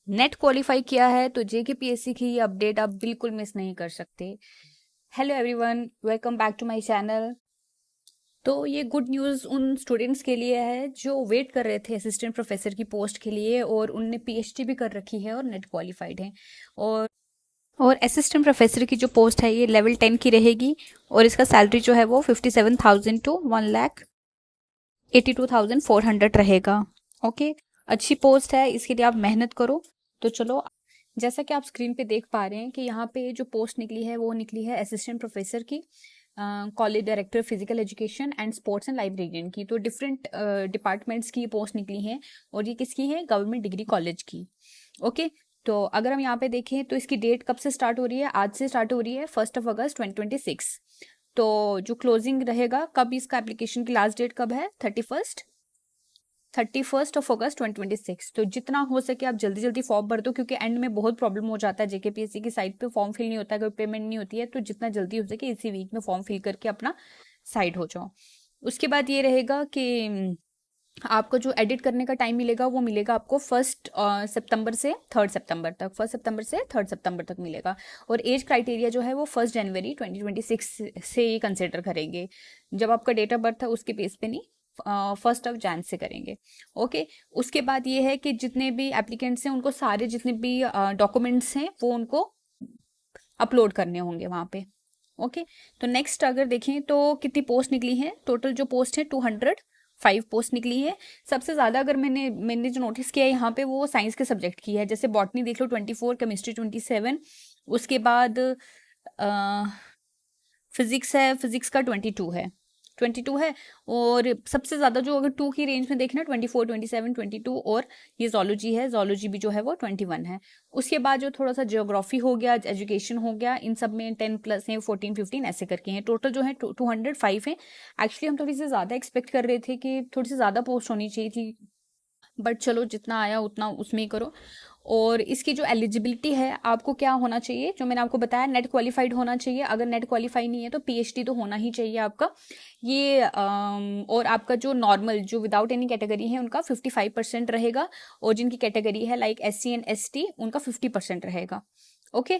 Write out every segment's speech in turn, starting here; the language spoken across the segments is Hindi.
नेट क्वालिफाई किया है तो जेकेपीएससी की ये अपडेट आप बिल्कुल मिस नहीं कर सकते। Hello everyone, welcome back to my channel. तो ये गुड न्यूज़ उन स्टूडेंट्स के लिए है जो वेट कर रहे थे असिस्टेंट प्रोफेसर की पोस्ट के लिए और उनने पीएचडी भी कर रखी है और नेट क्वालिफाइड है। और और असिस्टेंट प्रोफेसर की जो पोस्ट है ये लेवल 10 की रहेगी और इसका सैलरी जो है वो 57,000 टू 1,82,400 रहेगा। ओके, अच्छी पोस्ट है, इसके लिए आप मेहनत करो। तो चलो, जैसा कि आप स्क्रीन पे देख पा रहे हैं कि यहाँ पे जो पोस्ट निकली है वो निकली है असिस्टेंट प्रोफेसर की, college director physical education and sports and librarian की। तो डिफरेंट डिपार्टमेंट्स की ये पोस्ट निकली है और ये किसकी है? गवर्नमेंट डिग्री कॉलेज की। ओके, तो अगर हम यहाँ पे देखें तो इसकी डेट कब से स्टार्ट हो रही है? आज से स्टार्ट हो रही है, 1 अगस्त 2026। तो जो क्लोजिंग रहेगा, कब इसका एप्लीकेशन की लास्ट डेट कब है? 31 अगस्त 2026। तो जितना हो सके आप जल्दी जल्दी फॉर्म भर दो, क्योंकि एंड में बहुत प्रॉब्लम हो जाता है। जेकेपीएससी की साइट पे फॉर्म फिल नहीं होता है, अगर पेमेंट नहीं होती है। तो जितना जल्दी हो सके इसी वीक में फॉर्म फिल करके अपना साइड हो जाओ। उसके बाद ये रहेगा कि आपको जो एडिट करने का टाइम मिलेगा वो मिलेगा आपको 1 सितंबर से 3 सितंबर तक, 1 सितंबर से 3 सितंबर तक मिलेगा। और एज क्राइटेरिया जो है वो 1 जनवरी 2026 से ही कंसिडर करेंगे। जब आपका डेट ऑफ बर्थ है उसके बेस पे नहीं, 1 जनवरी से करेंगे। ओके, उसके बाद ये है कि जितने भी एप्लीकेंट्स हैं उनको सारे जितने भी डॉक्यूमेंट्स हैं वो उनको अपलोड करने होंगे वहाँ पे। ओके, तो नेक्स्ट अगर देखें तो कितनी पोस्ट निकली है? टोटल जो पोस्ट है 205 पोस्ट निकली है। सबसे ज़्यादा अगर मैंने जो नोटिस किया है यहाँ पे वो साइंस के सब्जेक्ट की है। जैसे बॉटनी देख लो 24, केमिस्ट्री 27, उसके बाद फिजिक्स है, फिजिक्स का 22 है। और सबसे ज़्यादा जो अगर 2 की रेंज में देखना 24, 27, 22, और ये जोलॉजी है, जोलॉजी भी जो है वो 21 है। उसके बाद जो थोड़ा सा जियोग्राफी हो गया, एजुकेशन हो गया, इन सब में 10+ हैं, 14, 15 ऐसे करके हैं। टोटल जो है 205 है। एक्चुअली हम थोड़ी सी ज़्यादा एक्सपेक्ट कर रहे थे कि थोड़ी सी ज़्यादा पोस्ट होनी चाहिए थी, बट चलो जितना आया उतना उसमें ही करो। और इसकी जो एलिजिबिलिटी है, आपको क्या होना चाहिए? जो मैंने आपको बताया, नेट क्वालिफाइड होना चाहिए। अगर नेट क्वालिफाई नहीं है तो पीएचडी तो होना ही चाहिए आपका। ये और आपका जो नॉर्मल, जो विदाउट एनी कैटेगरी है उनका 55% रहेगा, और जिनकी कैटेगरी है लाइक SC एंड ST उनका 50% रहेगा। ओके,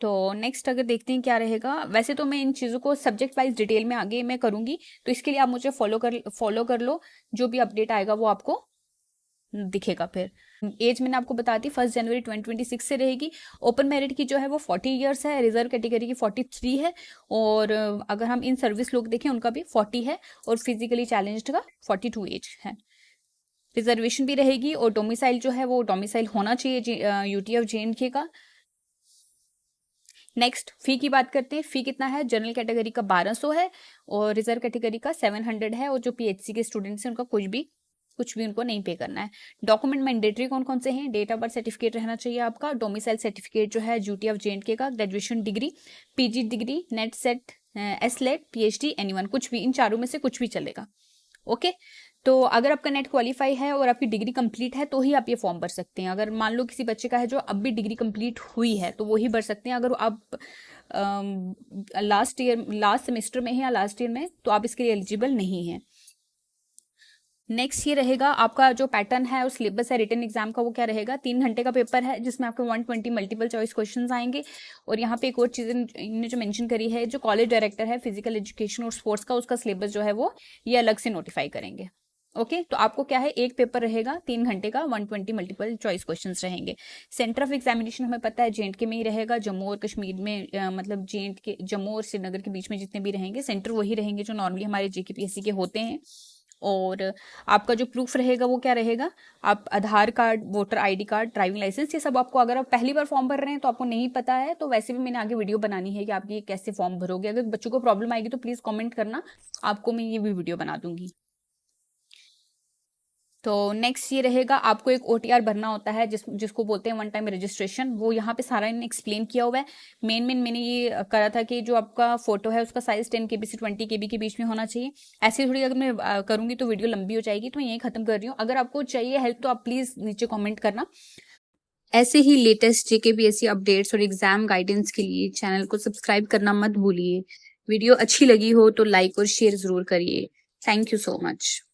तो नेक्स्ट अगर देखते हैं क्या रहेगा। वैसे तो मैं इन चीज़ों को सब्जेक्ट वाइज डिटेल में आगे मैं करूंगी, तो इसके लिए आप मुझे फॉलो कर लो। जो भी अपडेट आएगा वो आपको दिखेगा। फिर एज मैंने आपको बता दी, 1 जनवरी 2026 से रहेगी। ओपन मेरिट की जो है वो 40 ईयर्स है, रिजर्व कैटेगरी की 43 है, और अगर हम इन सर्विस लोग देखें उनका भी 40 है, और फिजिकली चैलेंज्ड का 42 एज है। रिजर्वेशन भी रहेगी, और डोमिसाइल जो है वो डोमिसाइल होना चाहिए UT ऑफ JNK का। नेक्स्ट फी की बात करते हैं। फी कितना है? जनरल कैटेगरी का 1200 है, और रिजर्व कैटेगरी का 700 है, और जो PHC के स्टूडेंट्स हैं उनका कुछ भी उनको नहीं पे करना है। डॉक्यूमेंट मैंडेटरी कौन कौन से हैं? डेट ऑफ बर्थ सर्टिफिकेट रहना चाहिए आपका, डोमिसाइल सर्टिफिकेट जो है UT ऑफ JNK का, graduation degree, PG degree, net set, SLET, PhD, anyone, कुछ भी, इन चारों में से कुछ भी चलेगा। ओके, तो अगर आपका नेट क्वालिफाई है और आपकी डिग्री कंप्लीट है तो ही आप ये फॉर्म भर सकते हैं। अगर मान लो किसी बच्चे का है जो अब भी डिग्री कंप्लीट हुई है तो वो ही भर सकते हैं। अगर आप लास्ट सेमेस्टर में है या लास्ट ईयर में, तो आप इसके लिए एलिजिबल नहीं है। नेक्स्ट ये रहेगा आपका जो पैटर्न है और सिलेबस है रिटन एग्जाम का, वो क्या रहेगा? 3 घंटे का पेपर है जिसमें आपके 120 मल्टीपल चॉइस क्वेश्चंस आएंगे। और यहाँ पे एक और चीज़ इन्होंने जो मेंशन करी है, जो कॉलेज डायरेक्टर है फिजिकल एजुकेशन और स्पोर्ट्स का, उसका सिलेबस जो है वो ये अलग से नोटिफाई करेंगे। ओके, तो आपको क्या है, एक पेपर रहेगा 3 घंटे का, 120 मल्टीपल चॉइस क्वेश्चंस रहेंगे। सेंटर ऑफ एग्जामिनेशन हमें पता है JNK में ही रहेगा। जम्मू और कश्मीर में मतलब JNK, जम्मू और श्रीनगर के बीच में जितने भी रहेंगे सेंटर वही रहेंगे जो नॉर्मली हमारे JKPSC के होते हैं। और आपका जो प्रूफ रहेगा वो क्या रहेगा? आप Aadhaar card, voter ID card, driving licence, ये सब आपको, अगर आप पहली बार फॉर्म भर रहे हैं तो आपको नहीं पता है तो वैसे भी मैंने आगे वीडियो बनानी है कि आप ये कैसे फॉर्म भरोगे। अगर बच्चों को प्रॉब्लम आएगी तो प्लीज़ कमेंट करना, आपको मैं ये भी वीडियो बना दूंगी। तो नेक्स्ट ये रहेगा, आपको एक OTR भरना होता है जिसको बोलते हैं 1 टाइम रजिस्ट्रेशन। वो यहाँ पे सारा इन्हें एक्सप्लेन किया हुआ है। मेन मैंने ये करा था कि जो आपका फोटो है उसका साइज 10 KB से 20 KB के बीच में होना चाहिए। ऐसे थोड़ी अगर मैं करूँगी तो वीडियो लंबी हो जाएगी, तो मैं यही खत्म कर रही हूँ। अगर आपको चाहिए हेल्प तो आप प्लीज़ नीचे कॉमेंट करना। ऐसे ही लेटेस्ट JKPSC अपडेट्स और एग्जाम गाइडेंस के लिए चैनल को सब्सक्राइब करना मत भूलिए। वीडियो अच्छी लगी हो तो लाइक और शेयर जरूर करिए। Thank you so much.